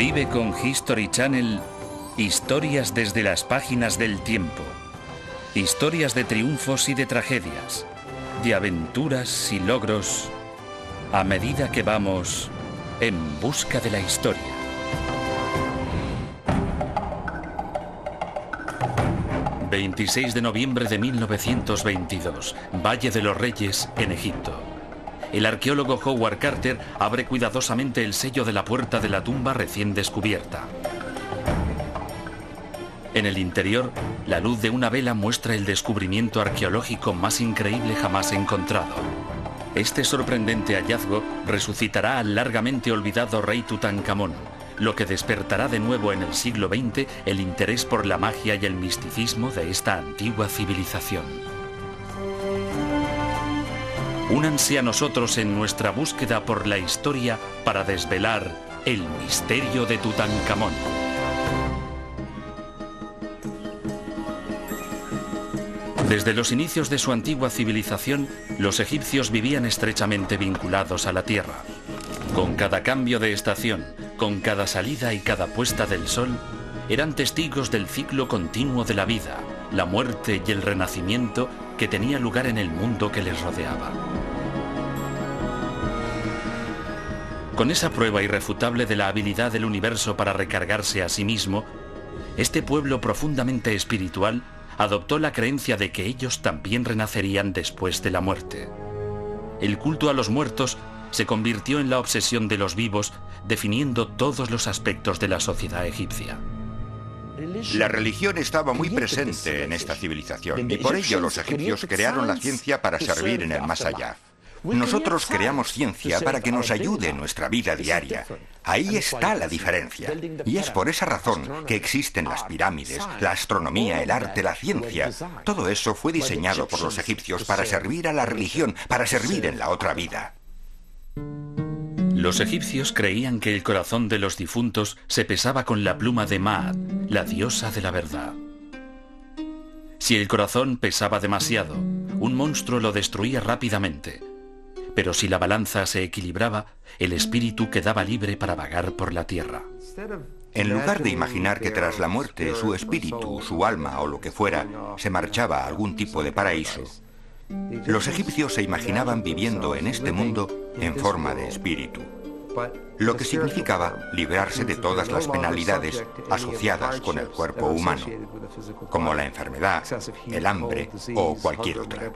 Vive con History Channel historias desde las páginas del tiempo. Historias de triunfos y de tragedias, de aventuras y logros, a medida que vamos en busca de la historia. ...26 de noviembre de 1922... Valle de los Reyes, en Egipto. El arqueólogo Howard Carter abre cuidadosamente el sello de la puerta de la tumba recién descubierta. En el interior, la luz de una vela muestra el descubrimiento arqueológico más increíble jamás encontrado. Este sorprendente hallazgo resucitará al largamente olvidado rey Tutankamón, lo que despertará de nuevo en el siglo XX el interés por la magia y el misticismo de esta antigua civilización. Únanse a nosotros en nuestra búsqueda por la historia para desvelar el misterio de Tutankamón. Desde los inicios de su antigua civilización, los egipcios vivían estrechamente vinculados a la tierra. Con cada cambio de estación, con cada salida y cada puesta del sol, eran testigos del ciclo continuo de la vida, la muerte y el renacimiento que tenía lugar en el mundo que les rodeaba. Con esa prueba irrefutable de la habilidad del universo para recargarse a sí mismo, este pueblo profundamente espiritual adoptó la creencia de que ellos también renacerían después de la muerte. El culto a los muertos se convirtió en la obsesión de los vivos, definiendo todos los aspectos de la sociedad egipcia. La religión estaba muy presente en esta civilización y por ello los egipcios crearon la ciencia para servir en el más allá. Nosotros creamos ciencia para que nos ayude en nuestra vida diaria. Ahí está la diferencia. Y es por esa razón que existen las pirámides, la astronomía, el arte, la ciencia. Todo eso fue diseñado por los egipcios para servir a la religión, para servir en la otra vida. Los egipcios creían que el corazón de los difuntos se pesaba con la pluma de Maat, la diosa de la verdad. Si el corazón pesaba demasiado, un monstruo lo destruía rápidamente. Pero si la balanza se equilibraba, el espíritu quedaba libre para vagar por la tierra. En lugar de imaginar que tras la muerte su espíritu, su alma o lo que fuera, se marchaba a algún tipo de paraíso, los egipcios se imaginaban viviendo en este mundo en forma de espíritu, lo que significaba librarse de todas las penalidades asociadas con el cuerpo humano, como la enfermedad, el hambre o cualquier otra.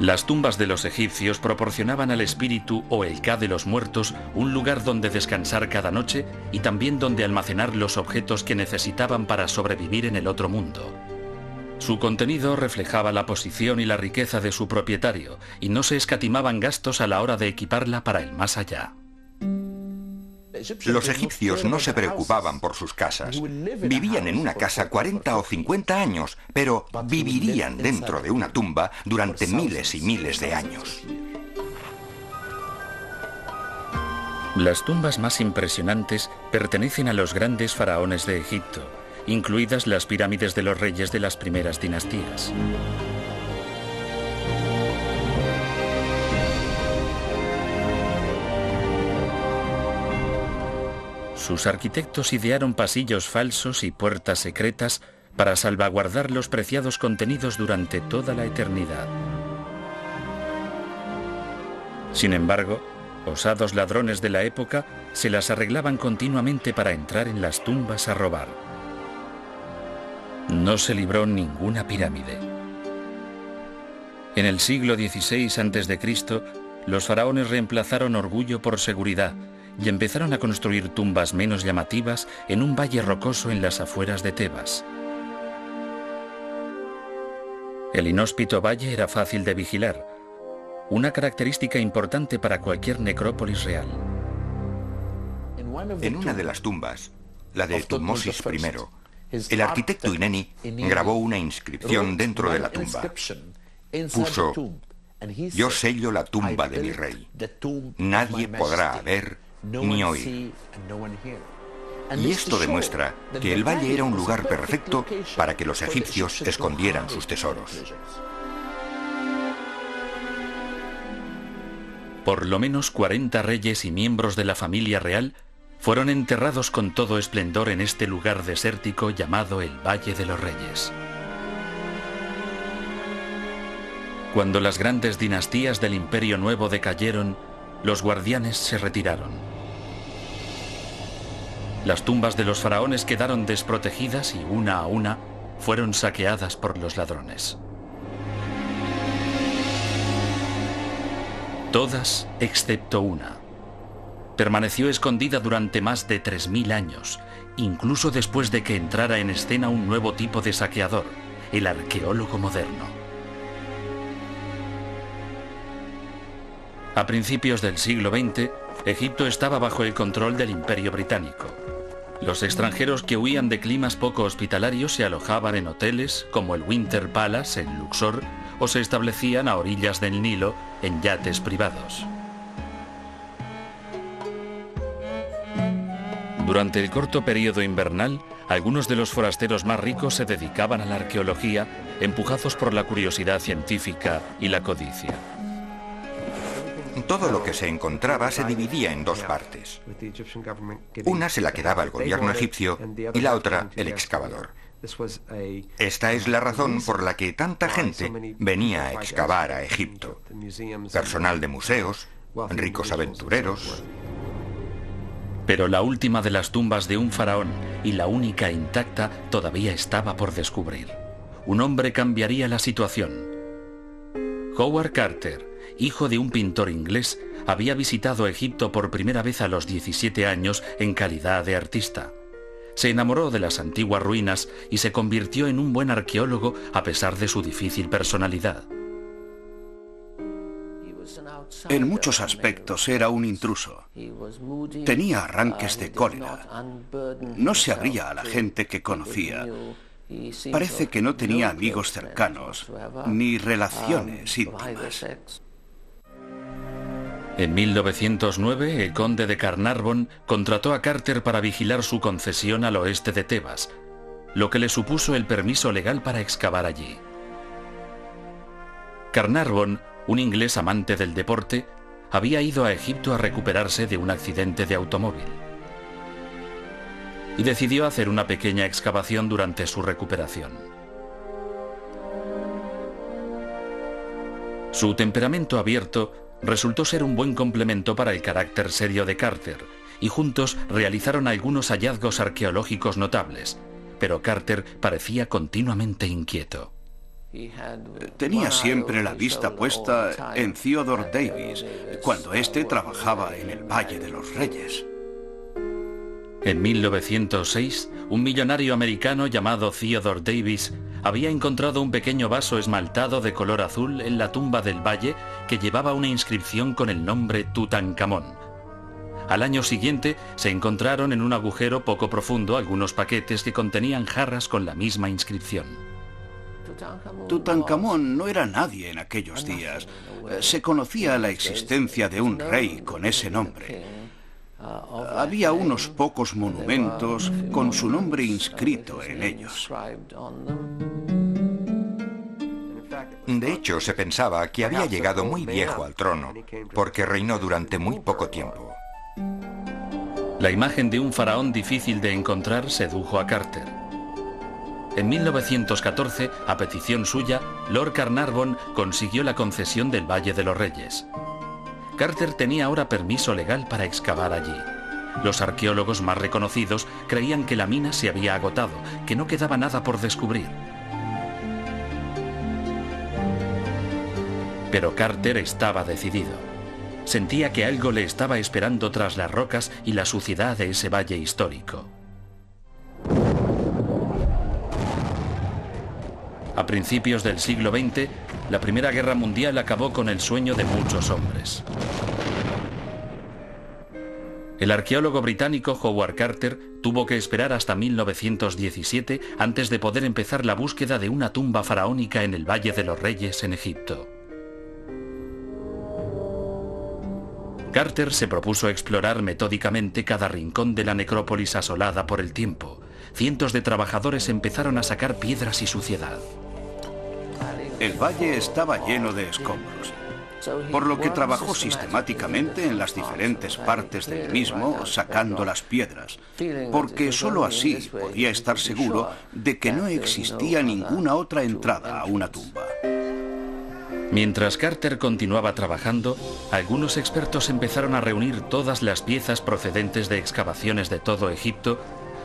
Las tumbas de los egipcios proporcionaban al espíritu o el Ka de los muertos un lugar donde descansar cada noche y también donde almacenar los objetos que necesitaban para sobrevivir en el otro mundo. Su contenido reflejaba la posición y la riqueza de su propietario y no se escatimaban gastos a la hora de equiparla para el más allá. Los egipcios no se preocupaban por sus casas. Vivían en una casa 40 o 50 años, pero vivirían dentro de una tumba durante miles y miles de años. Las tumbas más impresionantes pertenecen a los grandes faraones de Egipto, incluidas las pirámides de los reyes de las primeras dinastías. Sus arquitectos idearon pasillos falsos y puertas secretas para salvaguardar los preciados contenidos durante toda la eternidad. Sin embargo, osados ladrones de la época se las arreglaban continuamente para entrar en las tumbas a robar. No se libró ninguna pirámide. En el siglo XVI a.C., los faraones reemplazaron orgullo por seguridad y empezaron a construir tumbas menos llamativas en un valle rocoso en las afueras de Tebas. El inhóspito valle era fácil de vigilar, una característica importante para cualquier necrópolis real. En una de las tumbas, la de Tutmosis I, el arquitecto Ineni grabó una inscripción dentro de la tumba. Puso: "Yo sello la tumba de mi rey. Nadie podrá ver ni oír". Y esto demuestra que el valle era un lugar perfecto para que los egipcios escondieran sus tesoros. Por lo menos 40 reyes y miembros de la familia real fueron enterrados con todo esplendor en este lugar desértico llamado el Valle de los Reyes. Cuando las grandes dinastías del Imperio Nuevo decayeron, los guardianes se retiraron. Las tumbas de los faraones quedaron desprotegidas y una a una fueron saqueadas por los ladrones. Todas excepto una. Permaneció escondida durante más de 3000 años, incluso después de que entrara en escena un nuevo tipo de saqueador, el arqueólogo moderno. A principios del siglo XX, Egipto estaba bajo el control del Imperio Británico. Los extranjeros que huían de climas poco hospitalarios se alojaban en hoteles como el Winter Palace en Luxor o se establecían a orillas del Nilo en yates privados. Durante el corto periodo invernal, algunos de los forasteros más ricos se dedicaban a la arqueología, empujados por la curiosidad científica y la codicia. Todo lo que se encontraba se dividía en dos partes. Una se la quedaba el gobierno egipcio y la otra el excavador. Esta es la razón por la que tanta gente venía a excavar a Egipto. Personal de museos, ricos aventureros. Pero la última de las tumbas de un faraón y la única intacta todavía estaba por descubrir. Un hombre cambiaría la situación. Howard Carter, hijo de un pintor inglés, había visitado Egipto por primera vez a los 17 años en calidad de artista. Se enamoró de las antiguas ruinas y se convirtió en un buen arqueólogo a pesar de su difícil personalidad. En muchos aspectos era un intruso. Tenía arranques de cólera. No se abría a la gente que conocía. Parece que no tenía amigos cercanos, ni relaciones íntimas. En 1909, el conde de Carnarvon contrató a Carter para vigilar su concesión al oeste de Tebas, lo que le supuso el permiso legal para excavar allí. Carnarvon, un inglés amante del deporte, había ido a Egipto a recuperarse de un accidente de automóvil. Y decidió hacer una pequeña excavación durante su recuperación. Su temperamento abierto resultó ser un buen complemento para el carácter serio de Carter, y juntos realizaron algunos hallazgos arqueológicos notables, pero Carter parecía continuamente inquieto. Tenía siempre la vista puesta en Theodore Davis, cuando éste trabajaba en el Valle de los Reyes. En 1906, un millonario americano llamado Theodore Davis había encontrado un pequeño vaso esmaltado de color azul en la tumba del valle que llevaba una inscripción con el nombre Tutankamón. Al año siguiente se encontraron en un agujero poco profundo algunos paquetes que contenían jarras con la misma inscripción. Tutankamón no era nadie en aquellos días. Se conocía la existencia de un rey con ese nombre. Había unos pocos monumentos con su nombre inscrito en ellos. De hecho, se pensaba que había llegado muy viejo al trono, porque reinó durante muy poco tiempo. La imagen de un faraón difícil de encontrar sedujo a Carter. En 1914, a petición suya, Lord Carnarvon consiguió la concesión del Valle de los Reyes. Carter tenía ahora permiso legal para excavar allí. Los arqueólogos más reconocidos creían que la mina se había agotado, que no quedaba nada por descubrir. Pero Carter estaba decidido. Sentía que algo le estaba esperando tras las rocas y la suciedad de ese valle histórico. A principios del siglo XX, la Primera Guerra Mundial acabó con el sueño de muchos hombres. El arqueólogo británico Howard Carter tuvo que esperar hasta 1917 antes de poder empezar la búsqueda de una tumba faraónica en el Valle de los Reyes en Egipto. Carter se propuso explorar metódicamente cada rincón de la necrópolis asolada por el tiempo. Cientos de trabajadores empezaron a sacar piedras y suciedad. El valle estaba lleno de escombros. por lo que trabajó sistemáticamente en las diferentes partes del mismo, sacando las piedras, porque solo así podía estar seguro de que no existía ninguna otra entrada a una tumba. Mientras Carter continuaba trabajando, algunos expertos empezaron a reunir todas las piezas procedentes de excavaciones de todo Egipto,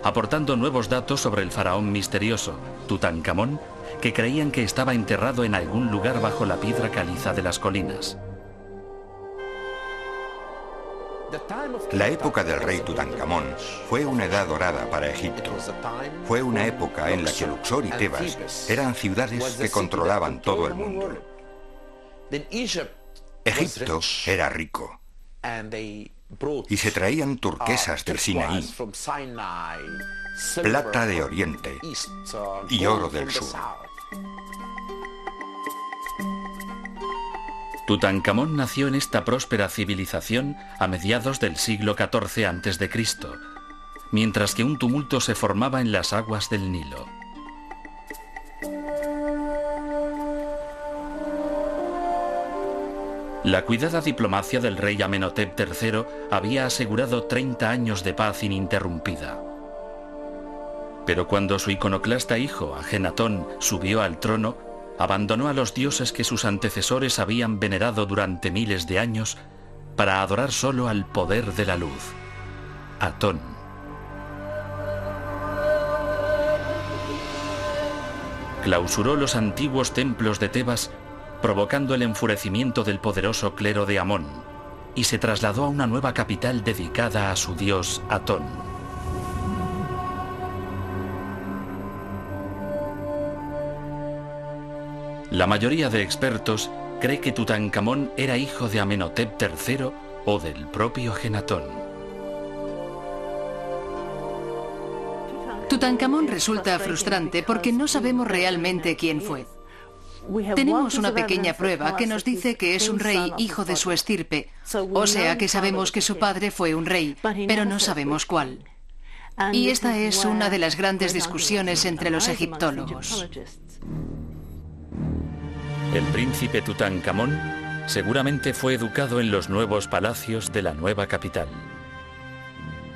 aportando nuevos datos sobre el faraón misterioso, Tutankamón, que creían que estaba enterrado en algún lugar bajo la piedra caliza de las colinas. La época del rey Tutankamón fue una edad dorada para Egipto. Fue una época en la que Luxor y Tebas eran ciudades que controlaban todo el mundo. Egipto era rico y se traían turquesas del Sinaí, plata de Oriente y oro del sur. Tutankamón nació en esta próspera civilización a mediados del siglo XIV a.C., mientras que un tumulto se formaba en las aguas del Nilo. La cuidada diplomacia del rey Amenhotep III había asegurado 30 años de paz ininterrumpida. Pero cuando su iconoclasta hijo, Ajenatón, subió al trono, abandonó a los dioses que sus antecesores habían venerado durante miles de años para adorar solo al poder de la luz, Atón. Clausuró los antiguos templos de Tebas, provocando el enfurecimiento del poderoso clero de Amón, y se trasladó a una nueva capital dedicada a su dios Atón. La mayoría de expertos cree que Tutankamón era hijo de Amenhotep III o del propio Ajenatón. Tutankamón resulta frustrante porque no sabemos realmente quién fue. Tenemos una pequeña prueba que nos dice que es un rey hijo de su estirpe, o sea que sabemos que su padre fue un rey, pero no sabemos cuál. Y esta es una de las grandes discusiones entre los egiptólogos. El príncipe Tutankamón seguramente fue educado en los nuevos palacios de la nueva capital.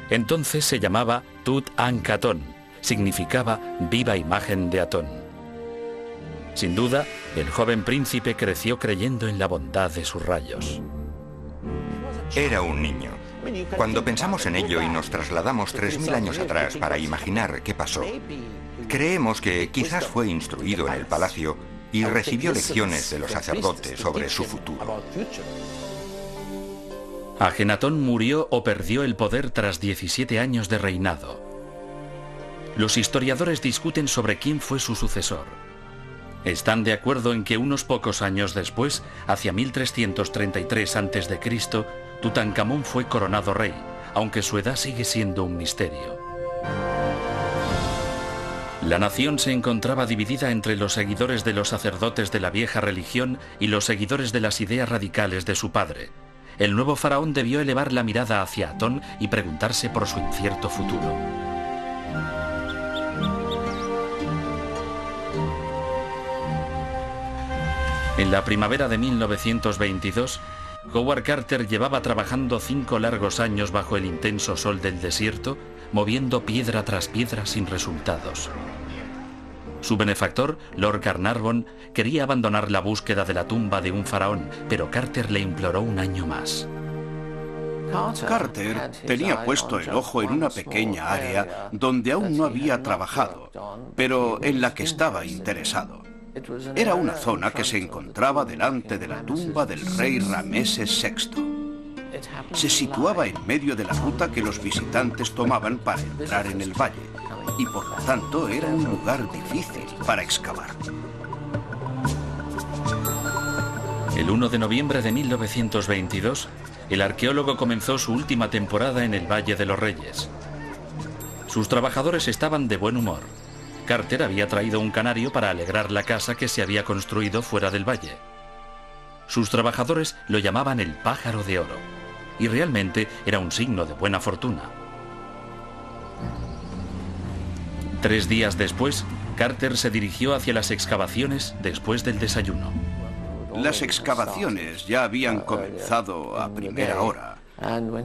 Entonces se llamaba Tut-Ankatón, significaba viva imagen de Atón. Sin duda, el joven príncipe creció creyendo en la bondad de sus rayos. Era un niño. Cuando pensamos en ello y nos trasladamos 3000 años atrás para imaginar qué pasó, creemos que quizás fue instruido en el palacio y recibió lecciones de los sacerdotes sobre su futuro. Ajenatón murió o perdió el poder tras 17 años de reinado. Los historiadores discuten sobre quién fue su sucesor. Están de acuerdo en que unos pocos años después, hacia 1333 a.C., Tutankamón fue coronado rey, aunque su edad sigue siendo un misterio. La nación se encontraba dividida entre los seguidores de los sacerdotes de la vieja religión y los seguidores de las ideas radicales de su padre. El nuevo faraón debió elevar la mirada hacia Atón y preguntarse por su incierto futuro. En la primavera de 1922, Howard Carter llevaba trabajando 5 largos años bajo el intenso sol del desierto, moviendo piedra tras piedra sin resultados. Su benefactor, Lord Carnarvon, quería abandonar la búsqueda de la tumba de un faraón, pero Carter le imploró un año más. Carter tenía puesto el ojo en una pequeña área donde aún no había trabajado, pero en la que estaba interesado. Era una zona que se encontraba delante de la tumba del rey Rameses VI. Se situaba en medio de la ruta que los visitantes tomaban para entrar en el valle, y por lo tanto era un lugar difícil para excavar. El 1 de noviembre de 1922, el arqueólogo comenzó su última temporada en el Valle de los Reyes. Sus trabajadores estaban de buen humor. Carter había traído un canario para alegrar la casa que se había construido fuera del valle. Sus trabajadores lo llamaban el pájaro de oro, y realmente era un signo de buena fortuna. 3 días después, Carter se dirigió hacia las excavaciones después del desayuno. Las excavaciones ya habían comenzado a primera hora.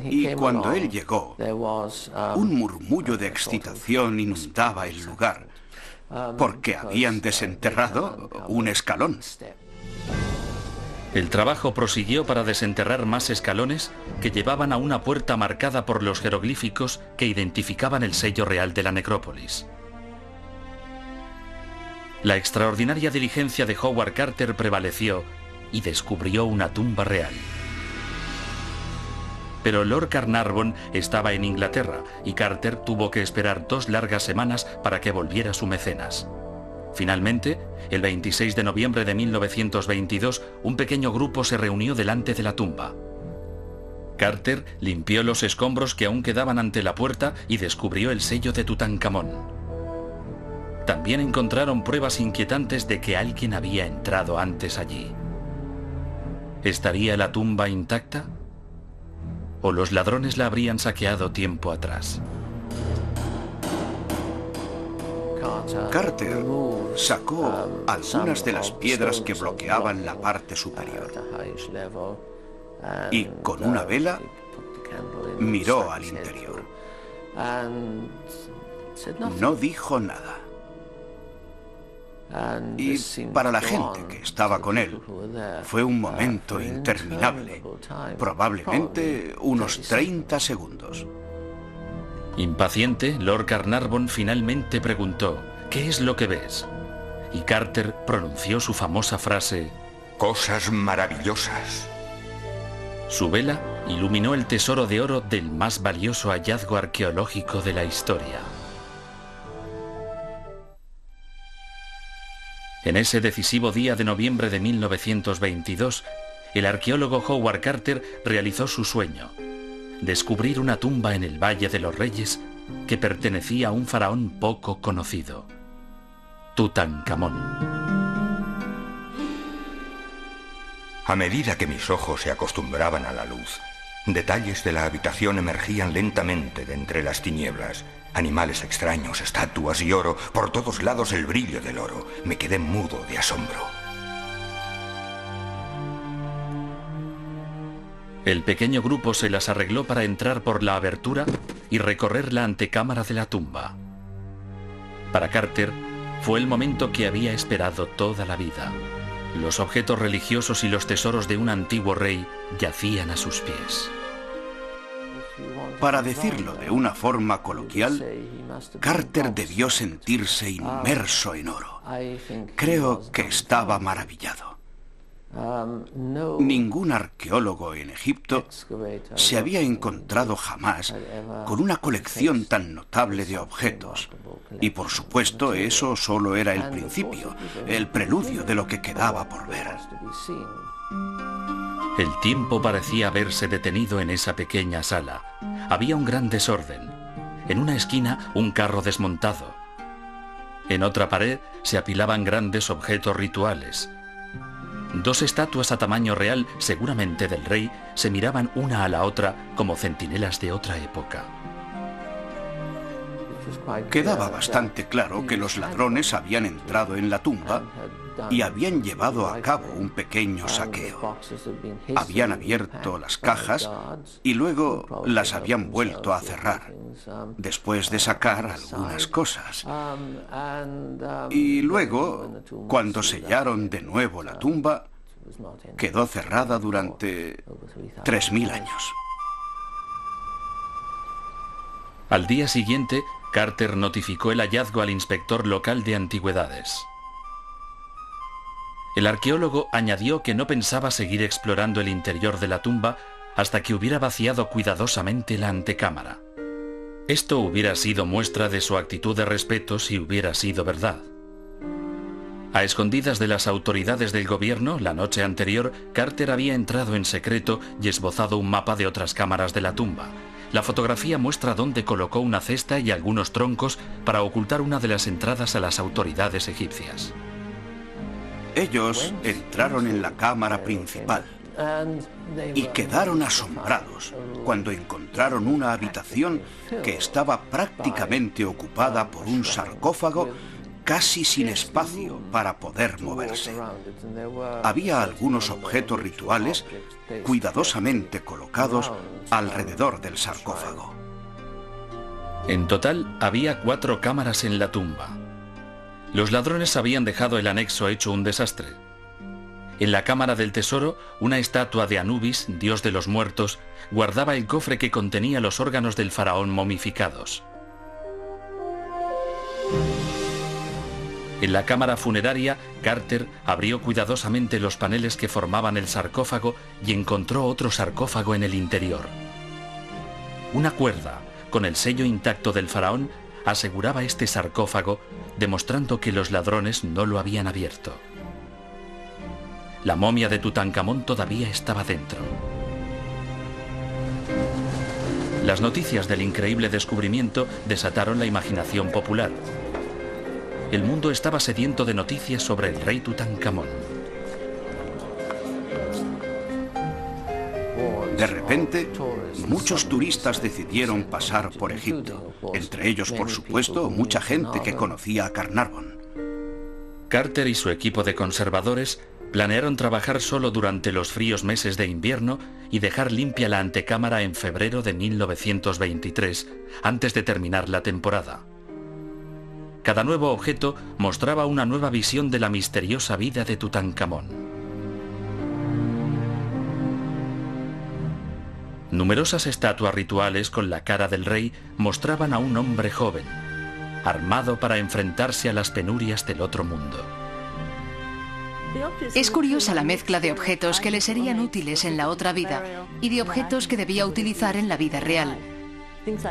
Y cuando él llegó, un murmullo de excitación inundaba el lugar, porque habían desenterrado un escalón. El trabajo prosiguió para desenterrar más escalones que llevaban a una puerta marcada por los jeroglíficos que identificaban el sello real de la necrópolis. La extraordinaria diligencia de Howard Carter prevaleció y descubrió una tumba real. Pero Lord Carnarvon estaba en Inglaterra y Carter tuvo que esperar 2 largas semanas para que volviera su mecenas. Finalmente, el 26 de noviembre de 1922, un pequeño grupo se reunió delante de la tumba. Carter limpió los escombros que aún quedaban ante la puerta y descubrió el sello de Tutankamón. También encontraron pruebas inquietantes de que alguien había entrado antes allí. ¿Estaría la tumba intacta? ¿O los ladrones la habrían saqueado tiempo atrás? Carter sacó algunas de las piedras que bloqueaban la parte superior y con una vela miró al interior. No dijo nada. Y para la gente que estaba con él, fue un momento interminable, probablemente unos 30 segundos. Impaciente, Lord Carnarvon finalmente preguntó: ¿qué es lo que ves? Y Carter pronunció su famosa frase: cosas maravillosas. Su vela iluminó el tesoro de oro del más valioso hallazgo arqueológico de la historia. En ese decisivo día de noviembre de 1922, el arqueólogo Howard Carter realizó su sueño: descubrir una tumba en el Valle de los Reyes que pertenecía a un faraón poco conocido, Tutankamón. A medida que mis ojos se acostumbraban a la luz, detalles de la habitación emergían lentamente de entre las tinieblas. Animales extraños, estatuas y oro, por todos lados el brillo del oro. Me quedé mudo de asombro. El pequeño grupo se las arregló para entrar por la abertura y recorrer la antecámara de la tumba. Para Carter, fue el momento que había esperado toda la vida. Los objetos religiosos y los tesoros de un antiguo rey yacían a sus pies. Para decirlo de una forma coloquial, Carter debió sentirse inmerso en oro. Creo que estaba maravillado. Ningún arqueólogo en Egipto se había encontrado jamás con una colección tan notable de objetos. Y por supuesto, eso solo era el principio, el preludio de lo que quedaba por ver. El tiempo parecía haberse detenido en esa pequeña sala. Había un gran desorden. En una esquina, un carro desmontado. En otra pared se apilaban grandes objetos rituales. 2 estatuas a tamaño real, seguramente del rey, se miraban una a la otra como centinelas de otra época. Quedaba bastante claro que los ladrones habían entrado en la tumba y habían llevado a cabo un pequeño saqueo. Habían abierto las cajas y luego las habían vuelto a cerrar, después de sacar algunas cosas. Y luego, cuando sellaron de nuevo la tumba, quedó cerrada durante 3000 años. Al día siguiente, Carter notificó el hallazgo al inspector local de antigüedades. El arqueólogo añadió que no pensaba seguir explorando el interior de la tumba hasta que hubiera vaciado cuidadosamente la antecámara. Esto hubiera sido muestra de su actitud de respeto si hubiera sido verdad. A escondidas de las autoridades del gobierno, la noche anterior, Carter había entrado en secreto y esbozado un mapa de otras cámaras de la tumba. La fotografía muestra dónde colocó una cesta y algunos troncos para ocultar una de las entradas a las autoridades egipcias. Ellos entraron en la cámara principal y quedaron asombrados cuando encontraron una habitación que estaba prácticamente ocupada por un sarcófago casi sin espacio para poder moverse. Había algunos objetos rituales cuidadosamente colocados alrededor del sarcófago. En total, había 4 cámaras en la tumba. Los ladrones habían dejado el anexo hecho un desastre. En la cámara del tesoro, una estatua de Anubis, dios de los muertos, guardaba el cofre que contenía los órganos del faraón momificados. En la cámara funeraria, Carter abrió cuidadosamente los paneles que formaban el sarcófago y encontró otro sarcófago en el interior. Una cuerda, con el sello intacto del faraón, aseguraba este sarcófago, demostrando que los ladrones no lo habían abierto. La momia de Tutankamón todavía estaba dentro. Las noticias del increíble descubrimiento desataron la imaginación popular. El mundo estaba sediento de noticias sobre el rey Tutankamón. De repente, muchos turistas decidieron pasar por Egipto. Entre ellos, por supuesto, mucha gente que conocía a Carnarvon. Carter y su equipo de conservadores planearon trabajar solo durante los fríos meses de invierno y dejar limpia la antecámara en febrero de 1923, antes de terminar la temporada. Cada nuevo objeto mostraba una nueva visión de la misteriosa vida de Tutankamón. Numerosas estatuas rituales con la cara del rey mostraban a un hombre joven, armado para enfrentarse a las penurias del otro mundo. Es curiosa la mezcla de objetos que le serían útiles en la otra vida y de objetos que debía utilizar en la vida real.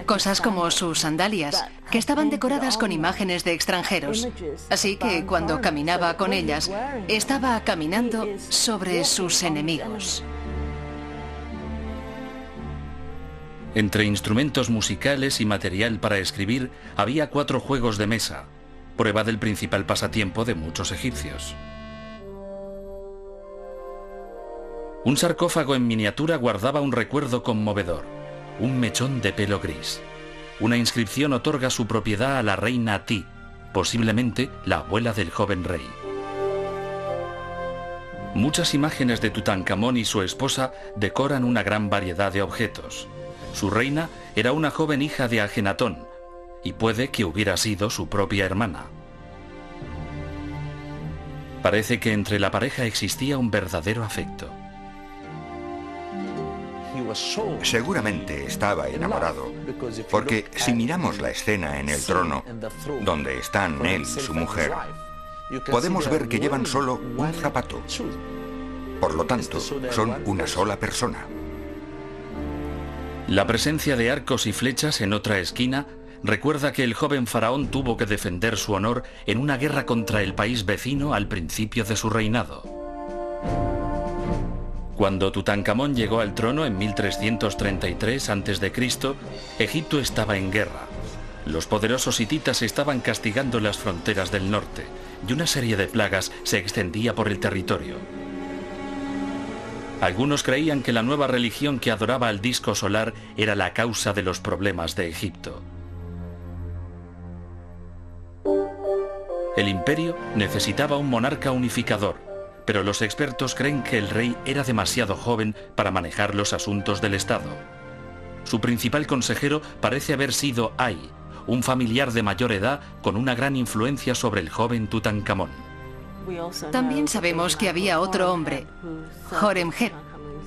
Cosas como sus sandalias, que estaban decoradas con imágenes de extranjeros. Así que cuando caminaba con ellas, estaba caminando sobre sus enemigos. Entre instrumentos musicales y material para escribir, había 4 juegos de mesa, prueba del principal pasatiempo de muchos egipcios. Un sarcófago en miniatura guardaba un recuerdo conmovedor, un mechón de pelo gris. Una inscripción otorga su propiedad a la reina Ti, posiblemente la abuela del joven rey. Muchas imágenes de Tutankamón y su esposa decoran una gran variedad de objetos. Su reina era una joven hija de Ajenatón, y puede que hubiera sido su propia hermana. Parece que entre la pareja existía un verdadero afecto. Seguramente estaba enamorado, porque si miramos la escena en el trono, donde están él y su mujer, podemos ver que llevan solo un zapato. Por lo tanto, son una sola persona. La presencia de arcos y flechas en otra esquina recuerda que el joven faraón tuvo que defender su honor en una guerra contra el país vecino al principio de su reinado. Cuando Tutankamón llegó al trono en 1333 a.C., Egipto estaba en guerra. Los poderosos hititas estaban castigando las fronteras del norte y una serie de plagas se extendía por el territorio. Algunos creían que la nueva religión que adoraba al disco solar era la causa de los problemas de Egipto. El imperio necesitaba un monarca unificador, pero los expertos creen que el rey era demasiado joven para manejar los asuntos del Estado. Su principal consejero parece haber sido Ay, un familiar de mayor edad con una gran influencia sobre el joven Tutankamón. También sabemos que había otro hombre, Horemheb,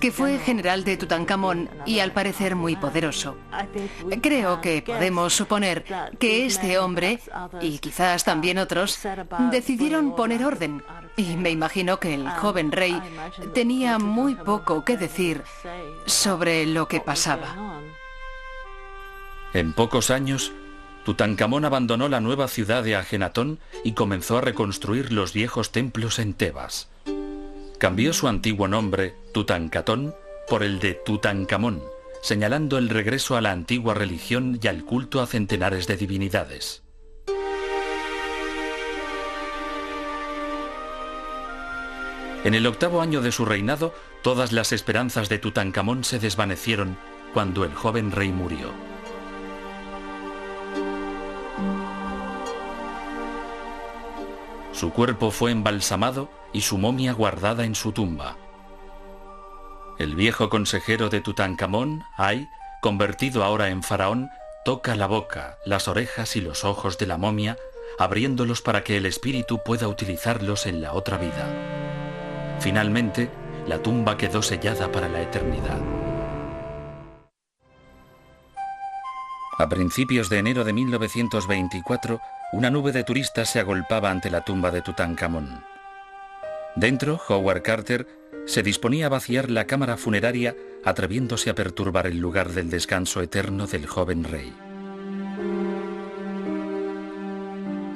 que fue general de Tutankamón y al parecer muy poderoso. Creo que podemos suponer que este hombre, y quizás también otros, decidieron poner orden. Y me imagino que el joven rey tenía muy poco que decir sobre lo que pasaba. En pocos años, Tutankamón abandonó la nueva ciudad de Ajenatón y comenzó a reconstruir los viejos templos en Tebas. Cambió su antiguo nombre, Tutankatón, por el de Tutankamón, señalando el regreso a la antigua religión y al culto a centenares de divinidades. En el 8º año de su reinado, todas las esperanzas de Tutankamón se desvanecieron cuando el joven rey murió. Su cuerpo fue embalsamado y su momia guardada en su tumba. El viejo consejero de Tutankamón, Ay, convertido ahora en faraón, toca la boca, las orejas y los ojos de la momia, abriéndolos para que el espíritu pueda utilizarlos en la otra vida. Finalmente, la tumba quedó sellada para la eternidad. A principios de enero de 1924, una nube de turistas se agolpaba ante la tumba de Tutankamón. Dentro, Howard Carter se disponía a vaciar la cámara funeraria, atreviéndose a perturbar el lugar del descanso eterno del joven rey.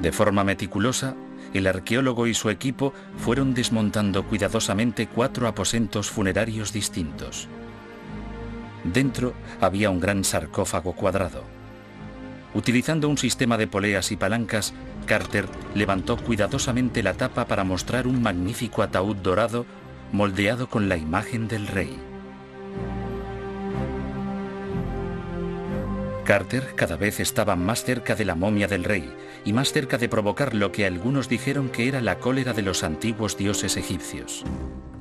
De forma meticulosa, el arqueólogo y su equipo fueron desmontando cuidadosamente 4 aposentos funerarios distintos. Dentro había un gran sarcófago cuadrado. Utilizando un sistema de poleas y palancas, Carter levantó cuidadosamente la tapa para mostrar un magnífico ataúd dorado moldeado con la imagen del rey. Carter cada vez estaba más cerca de la momia del rey y más cerca de provocar lo que algunos dijeron que era la cólera de los antiguos dioses egipcios.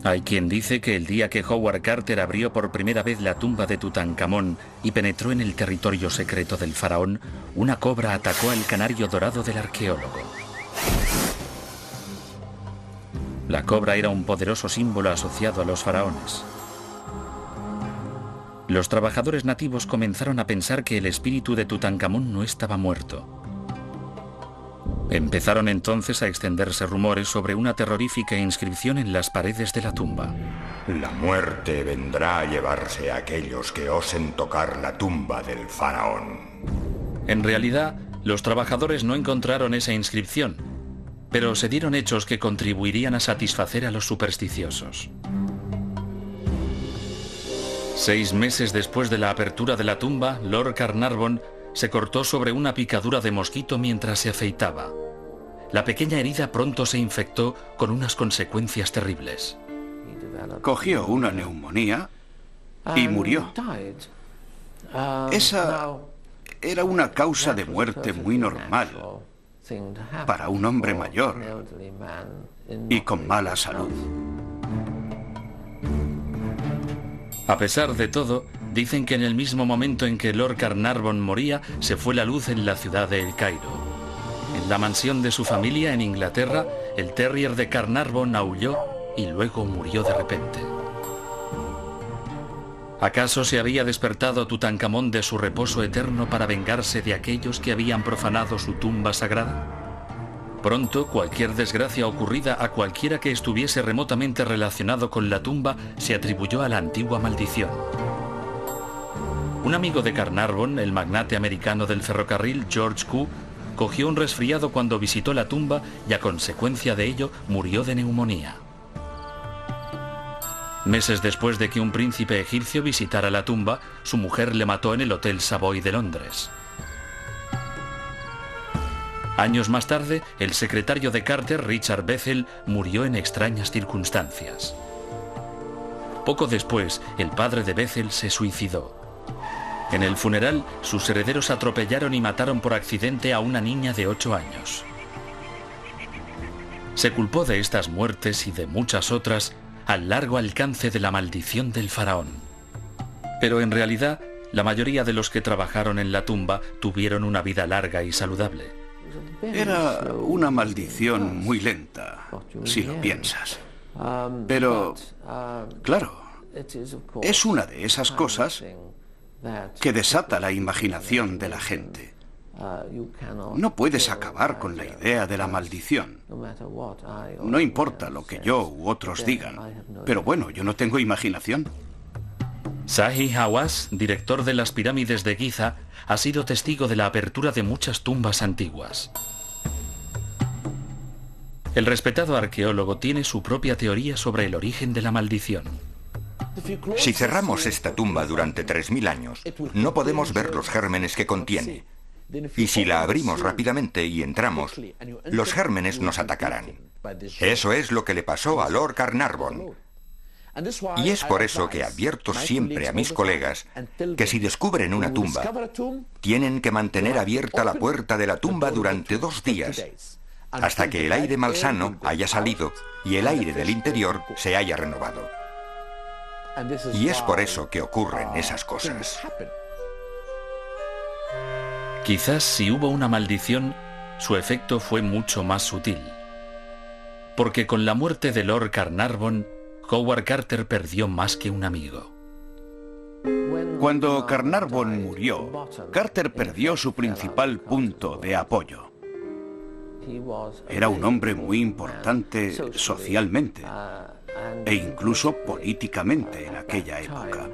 Hay quien dice que el día que Howard Carter abrió por primera vez la tumba de Tutankamón y penetró en el territorio secreto del faraón, una cobra atacó al canario dorado del arqueólogo. La cobra era un poderoso símbolo asociado a los faraones. Los trabajadores nativos comenzaron a pensar que el espíritu de Tutankamón no estaba muerto. Empezaron entonces a extenderse rumores sobre una terrorífica inscripción en las paredes de la tumba. La muerte vendrá a llevarse a aquellos que osen tocar la tumba del faraón. En realidad, los trabajadores no encontraron esa inscripción, pero se dieron hechos que contribuirían a satisfacer a los supersticiosos. 6 meses después de la apertura de la tumba, Lord Carnarvon se cortó sobre una picadura de mosquito mientras se afeitaba. La pequeña herida pronto se infectó con unas consecuencias terribles. Cogió una neumonía y murió. Esa era una causa de muerte muy normal para un hombre mayor y con mala salud. A pesar de todo, dicen que en el mismo momento en que Lord Carnarvon moría, se fue la luz en la ciudad de El Cairo. En la mansión de su familia en Inglaterra, el terrier de Carnarvon aulló y luego murió de repente. ¿Acaso se había despertado Tutankamón de su reposo eterno para vengarse de aquellos que habían profanado su tumba sagrada? Pronto, cualquier desgracia ocurrida a cualquiera que estuviese remotamente relacionado con la tumba se atribuyó a la antigua maldición. Un amigo de Carnarvon, el magnate americano del ferrocarril George Q, cogió un resfriado cuando visitó la tumba y a consecuencia de ello murió de neumonía. Meses después de que un príncipe egipcio visitara la tumba, su mujer le mató en el Hotel Savoy de Londres. Años más tarde, el secretario de Carter, Richard Bethel, murió en extrañas circunstancias. Poco después, el padre de Bethel se suicidó. En el funeral, sus herederos atropellaron y mataron por accidente a una niña de 8 años. Se culpó de estas muertes y de muchas otras al largo alcance de la maldición del faraón. Pero en realidad, la mayoría de los que trabajaron en la tumba tuvieron una vida larga y saludable. Era una maldición muy lenta, si lo piensas. Pero, claro, es una de esas cosas que desata la imaginación de la gente. No puedes acabar con la idea de la maldición. No importa lo que yo u otros digan, pero bueno, yo no tengo imaginación. Zahi Hawass, director de las pirámides de Giza, ha sido testigo de la apertura de muchas tumbas antiguas. El respetado arqueólogo tiene su propia teoría sobre el origen de la maldición. Si cerramos esta tumba durante 3000 años, no podemos ver los gérmenes que contiene. Y si la abrimos rápidamente y entramos, los gérmenes nos atacarán. Eso es lo que le pasó a Lord Carnarvon. Y es por eso que advierto siempre a mis colegas que si descubren una tumba, tienen que mantener abierta la puerta de la tumba durante 2 días hasta que el aire malsano haya salido y el aire del interior se haya renovado. Y es por eso que ocurren esas cosas. Quizás si hubo una maldición, su efecto fue mucho más sutil. Porque con la muerte de Lord Carnarvon, Howard Carter perdió más que un amigo. Cuando Carnarvon murió, Carter perdió su principal punto de apoyo. Era un hombre muy importante socialmente e incluso políticamente en aquella época.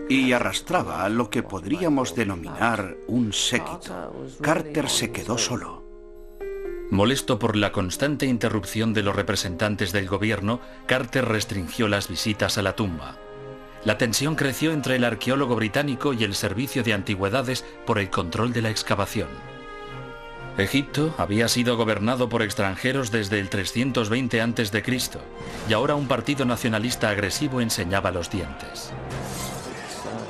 Y arrastraba a lo que podríamos denominar un séquito. Carter se quedó solo. Molesto por la constante interrupción de los representantes del gobierno, Carter restringió las visitas a la tumba. La tensión creció entre el arqueólogo británico y el servicio de antigüedades por el control de la excavación. Egipto había sido gobernado por extranjeros desde el 320 a.C. y ahora un partido nacionalista agresivo enseñaba los dientes.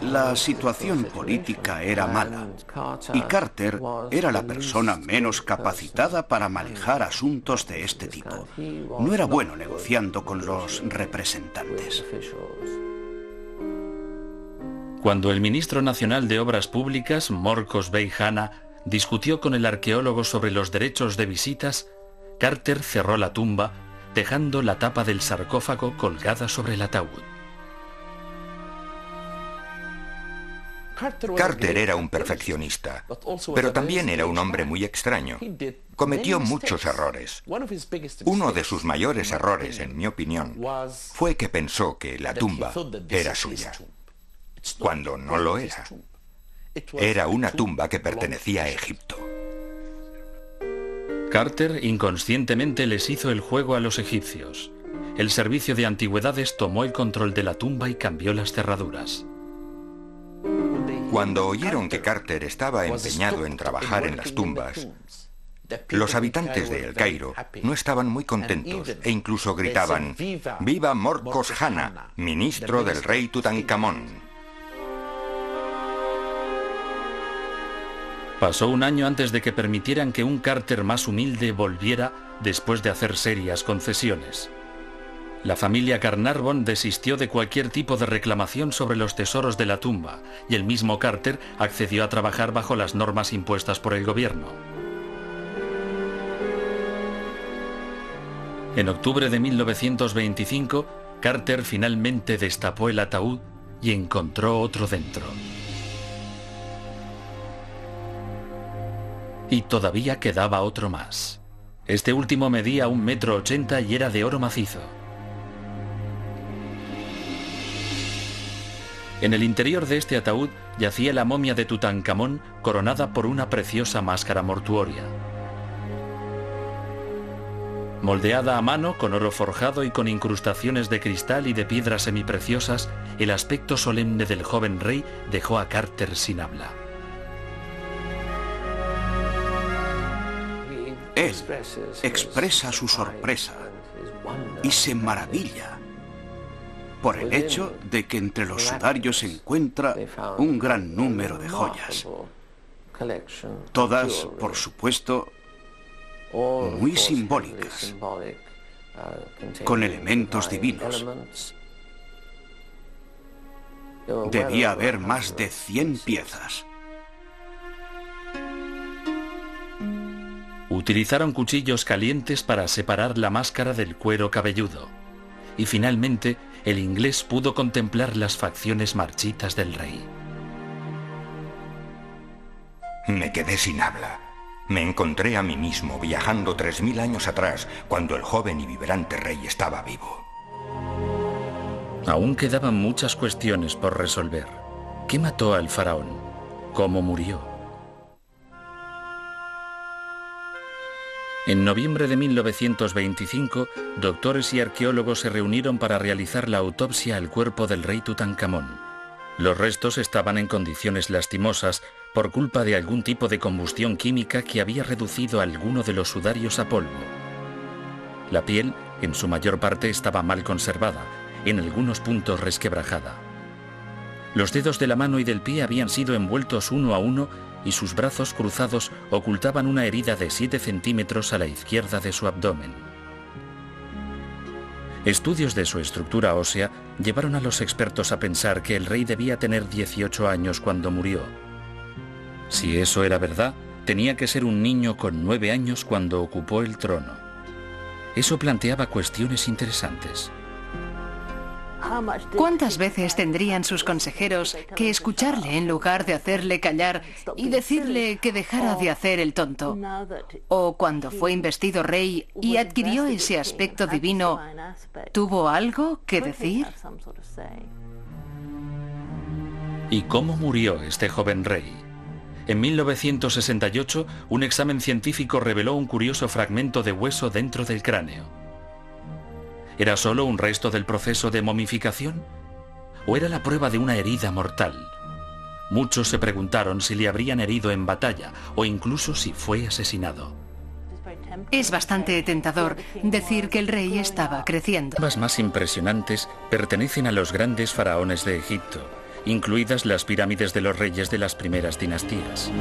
La situación política era mala y Carter era la persona menos capacitada para manejar asuntos de este tipo. No era bueno negociando con los representantes. Cuando el ministro nacional de Obras Públicas, Morcos Bey Hanna, discutió con el arqueólogo sobre los derechos de visitas, Carter cerró la tumba, dejando la tapa del sarcófago colgada sobre el ataúd. Carter era un perfeccionista, pero también era un hombre muy extraño. Cometió muchos errores. Uno de sus mayores errores, en mi opinión, fue que pensó que la tumba era suya, cuando no lo era. Era una tumba que pertenecía a Egipto. Carter inconscientemente les hizo el juego a los egipcios. El servicio de antigüedades tomó el control de la tumba y cambió las cerraduras. Cuando oyeron que Carter estaba empeñado en trabajar en las tumbas, los habitantes de El Cairo no estaban muy contentos e incluso gritaban: «¡Viva Morcos Hanna, ministro del rey Tutankamón!». Pasó un año antes de que permitieran que un Carter más humilde volviera después de hacer serias concesiones. La familia Carnarvon desistió de cualquier tipo de reclamación sobre los tesoros de la tumba y el mismo Carter accedió a trabajar bajo las normas impuestas por el gobierno. En octubre de 1925, Carter finalmente destapó el ataúd y encontró otro dentro. Y todavía quedaba otro más. Este último medía 1,80 m y era de oro macizo. En el interior de este ataúd yacía la momia de Tutankamón coronada por una preciosa máscara mortuoria. Moldeada a mano, con oro forjado y con incrustaciones de cristal y de piedras semipreciosas, el aspecto solemne del joven rey dejó a Carter sin habla. Él expresa su sorpresa y se maravilla por el hecho de que entre los sudarios se encuentra un gran número de joyas. Todas, por supuesto, muy simbólicas, con elementos divinos. Debía haber más de 100 piezas. Utilizaron cuchillos calientes para separar la máscara del cuero cabelludo. Y finalmente, el inglés pudo contemplar las facciones marchitas del rey. Me quedé sin habla. Me encontré a mí mismo viajando 3000 años atrás, cuando el joven y vibrante rey estaba vivo. Aún quedaban muchas cuestiones por resolver. ¿Qué mató al faraón? ¿Cómo murió? En noviembre de 1925, doctores y arqueólogos se reunieron para realizar la autopsia al cuerpo del rey Tutankamón. Los restos estaban en condiciones lastimosas por culpa de algún tipo de combustión química que había reducido alguno de los sudarios a polvo. La piel, en su mayor parte, estaba mal conservada, en algunos puntos resquebrajada. Los dedos de la mano y del pie habían sido envueltos uno a uno y sus brazos cruzados ocultaban una herida de 7 centímetros a la izquierda de su abdomen. Estudios de su estructura ósea llevaron a los expertos a pensar que el rey debía tener 18 años cuando murió. Si eso era verdad, tenía que ser un niño con 9 años cuando ocupó el trono. Eso planteaba cuestiones interesantes. ¿Cuántas veces tendrían sus consejeros que escucharle en lugar de hacerle callar y decirle que dejara de hacer el tonto? O cuando fue investido rey y adquirió ese aspecto divino, ¿tuvo algo que decir? ¿Y cómo murió este joven rey? En 1968, un examen científico reveló un curioso fragmento de hueso dentro del cráneo. ¿Era solo un resto del proceso de momificación? ¿O era la prueba de una herida mortal? Muchos se preguntaron si le habrían herido en batalla o incluso si fue asesinado. Es bastante tentador decir que el rey estaba creciendo. Las más impresionantes pertenecen a los grandes faraones de Egipto, incluidas las pirámides de los reyes de las primeras dinastías.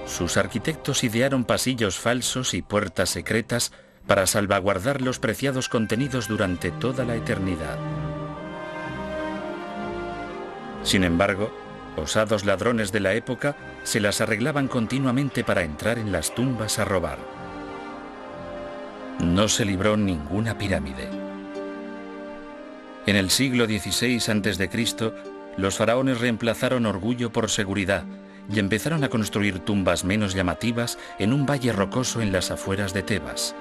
Sus arquitectos idearon pasillos falsos y puertas secretas para salvaguardar los preciados contenidos durante toda la eternidad. Sin embargo, osados ladrones de la época se las arreglaban continuamente para entrar en las tumbas a robar. No se libró ninguna pirámide. En el siglo XVI a.C., los faraones reemplazaron orgullo por seguridad y empezaron a construir tumbas menos llamativas en un valle rocoso en las afueras de Tebas.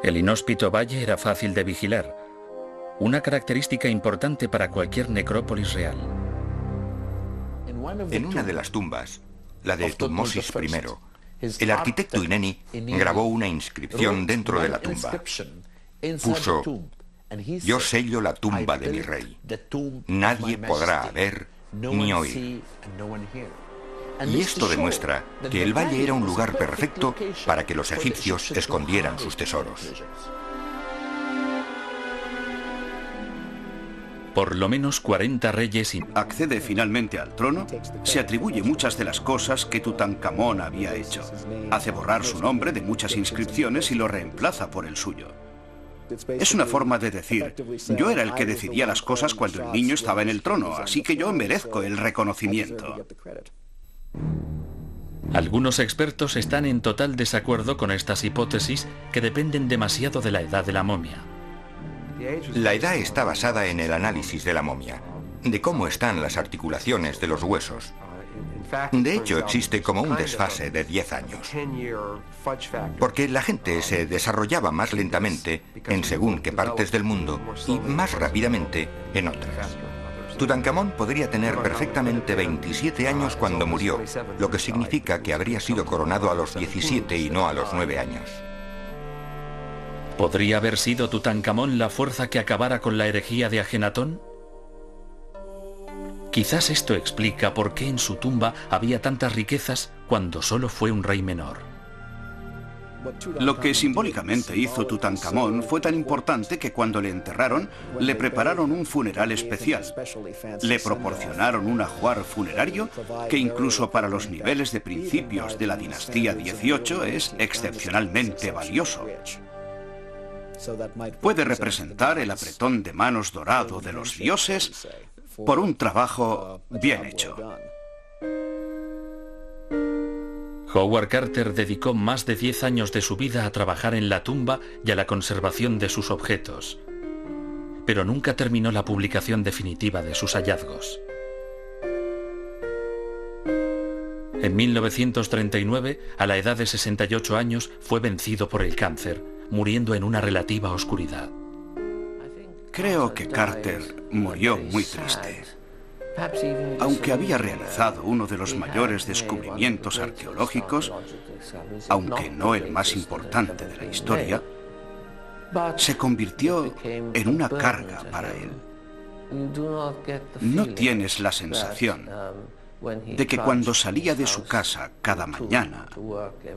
El inhóspito valle era fácil de vigilar, una característica importante para cualquier necrópolis real. En una de las tumbas, la de Tutmosis I, el arquitecto Ineni grabó una inscripción dentro de la tumba. Puso: «Yo sello la tumba de mi rey. Nadie podrá ver ni oír». Y esto demuestra que el valle era un lugar perfecto para que los egipcios escondieran sus tesoros. Por lo menos 40 reyes accede finalmente al trono, se atribuye muchas de las cosas que Tutankamón había hecho. Hace borrar su nombre de muchas inscripciones y lo reemplaza por el suyo. Es una forma de decir: yo era el que decidía las cosas cuando el niño estaba en el trono, así que yo merezco el reconocimiento. Algunos expertos están en total desacuerdo con estas hipótesis que dependen demasiado de la edad de la momia. La edad está basada en el análisis de la momia, de cómo están las articulaciones de los huesos. De hecho, existe como un desfase de 10 años, porque la gente se desarrollaba más lentamente en según qué partes del mundo y más rápidamente en otras. Tutankamón podría tener perfectamente 27 años cuando murió, lo que significa que habría sido coronado a los 17 y no a los 9 años. ¿Podría haber sido Tutankamón la fuerza que acabara con la herejía de Ajenatón? Quizás esto explica por qué en su tumba había tantas riquezas cuando solo fue un rey menor. Lo que simbólicamente hizo Tutankamón fue tan importante que cuando le enterraron, le prepararon un funeral especial. Le proporcionaron un ajuar funerario que incluso para los niveles de principios de la dinastía XVIII es excepcionalmente valioso. Puede representar el apretón de manos dorado de los dioses por un trabajo bien hecho. Howard Carter dedicó más de 10 años de su vida a trabajar en la tumba y a la conservación de sus objetos, pero nunca terminó la publicación definitiva de sus hallazgos. En 1939, a la edad de 68 años, fue vencido por el cáncer, muriendo en una relativa oscuridad. Creo que Carter murió muy triste. Aunque había realizado uno de los mayores descubrimientos arqueológicos, aunque no el más importante de la historia, se convirtió en una carga para él. No tienes la sensación de que cuando salía de su casa cada mañana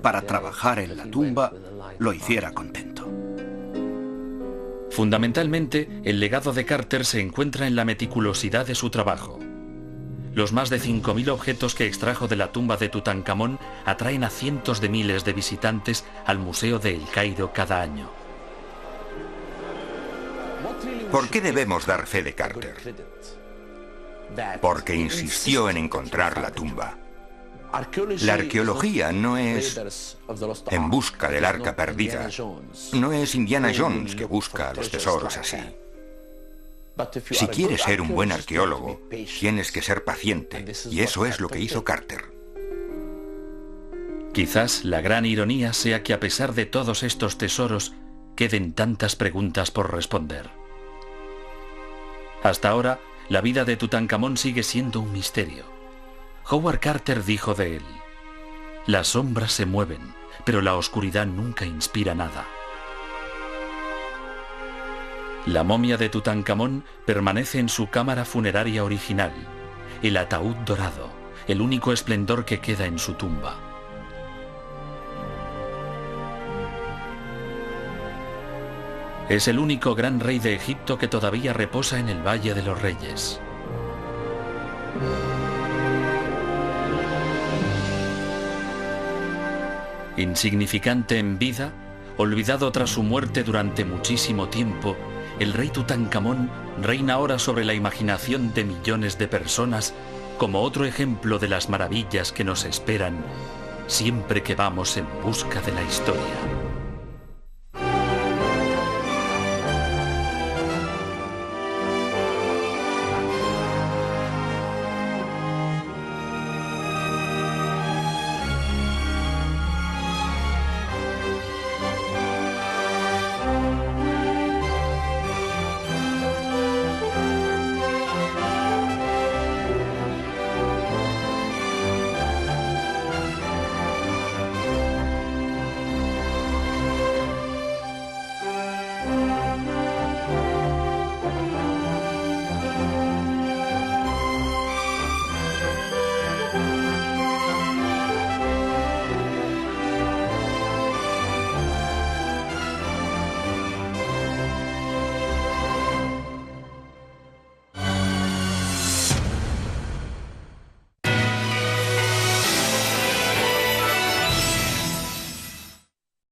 para trabajar en la tumba, lo hiciera contento. Fundamentalmente, el legado de Carter se encuentra en la meticulosidad de su trabajo. Los más de 5.000 objetos que extrajo de la tumba de Tutankamón atraen a cientos de miles de visitantes al Museo de El Cairo cada año. ¿Por qué debemos dar fe de Carter? Porque insistió en encontrar la tumba. La arqueología no es en busca del arca perdida. No es Indiana Jones que busca los tesoros así. Si quieres ser un buen arqueólogo, tienes que ser paciente, y eso es lo que hizo Carter. Quizás la gran ironía sea que a pesar de todos estos tesoros, queden tantas preguntas por responder. Hasta ahora, la vida de Tutankamón sigue siendo un misterio. Howard Carter dijo de él: las sombras se mueven, pero la oscuridad nunca inspira nada. La momia de Tutankamón permanece en su cámara funeraria original, el ataúd dorado, el único esplendor que queda en su tumba. Es el único gran rey de Egipto que todavía reposa en el Valle de los Reyes. Insignificante en vida, olvidado tras su muerte durante muchísimo tiempo, el rey Tutankamón reina ahora sobre la imaginación de millones de personas como otro ejemplo de las maravillas que nos esperan siempre que vamos en busca de la historia.